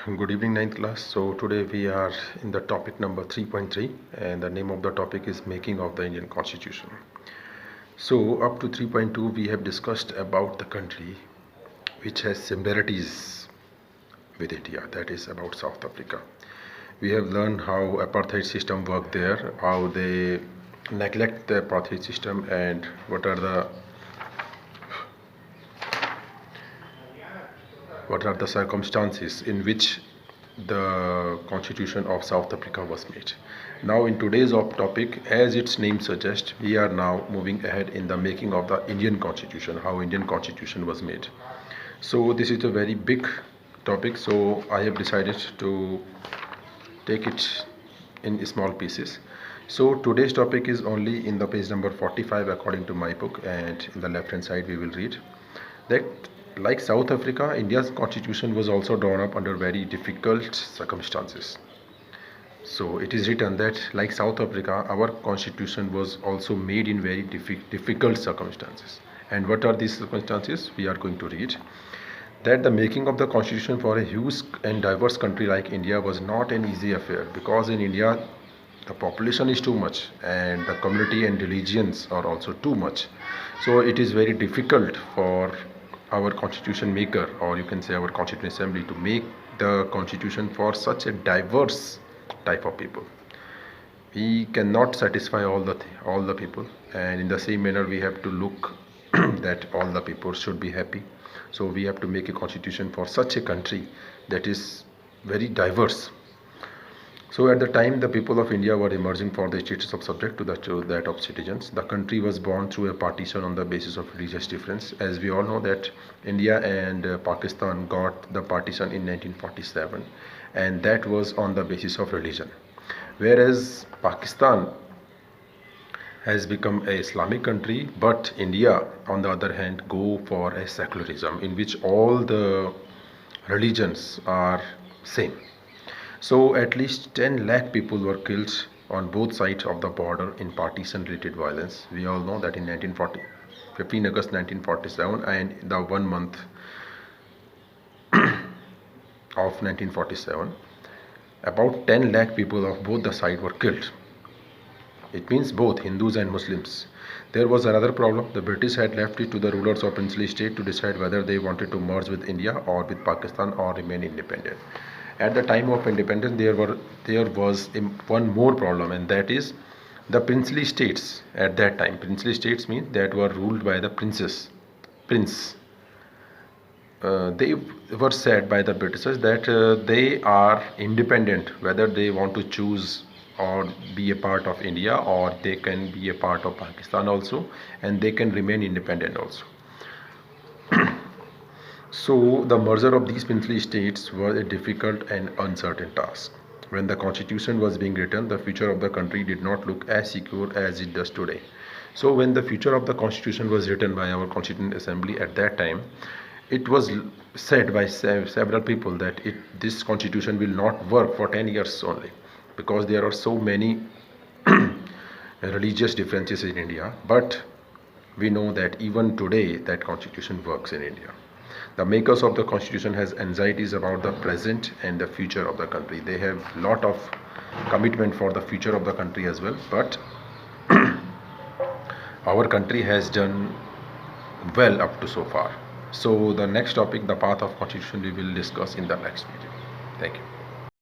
Good evening, ninth class. So today we are in the topic number 3.3, and the name of the topic is making of the Indian Constitution. So up to 3.2 we have discussed about the country which has similarities with India, that is about South Africa. We have learned how apartheid system work there, how they neglect the apartheid system, and what are the circumstances in which the constitution of South Africa was made. Now in today's topic, as its name suggests, we are now moving ahead in the making of the Indian constitution, how Indian constitution was made. So this is a very big topic, so I have decided to take it in small pieces. So today's topic is only in the page number 45 according to my book, and in the left hand side we will read that like South Africa, India's constitution was also drawn up under very difficult circumstances. So it is written that like South Africa, our constitution was also made in very difficult circumstances. And what are these circumstances? We are going to read that the making of the constitution for a huge and diverse country like India was not an easy affair, because in India the population is too much and the community and religions are also too much. So it is very difficult for our constitution maker, or you can say our constituent assembly, to make the constitution for such a diverse type of people. We cannot satisfy all the people, and in the same manner we have to look that all the people should be happy. So we have to make a constitution for such a country that is very diverse. So at the time the people of India were emerging for the status of subject to that of citizens, the country was born through a partition on the basis of religious difference. As we all know that India and Pakistan got the partition in 1947, and that was on the basis of religion. Whereas Pakistan has become a Islamic country, but India on the other hand go for a secularism in which all the religions are same. So at least 10 lakh people were killed on both sides of the border in partition related violence. We all know that in 15 August 1947 and the 1 month of 1947, about 10 lakh people of both the sides were killed. It means both Hindus and Muslims. There was another problem. The British had left it to the rulers of princely state to decide whether they wanted to merge with India or with Pakistan or remain independent. At the time of independence, there was one more problem, and that is the princely states. At that time, princely states mean that were ruled by the prince. They were said by the Britishers that they are independent, whether they want to choose or be a part of India, or they can be a part of Pakistan also, and they can remain independent also. So the merger of these princely states was a difficult and uncertain task. When the constitution was being written, the future of the country did not look as secure as it does today. So when the future of the constitution was written by our constituent assembly at that time, it was said by several people that this constitution will not work for 10 years only, because there are so many religious differences in India. But we know that even today that constitution works in India. The makers of the constitution has anxieties about the present and the future of the country. They have lot of commitment for the future of the country as well, but our country has done well up to so far. So the next topic, the path of constitution, we will discuss in the next video. Thank you.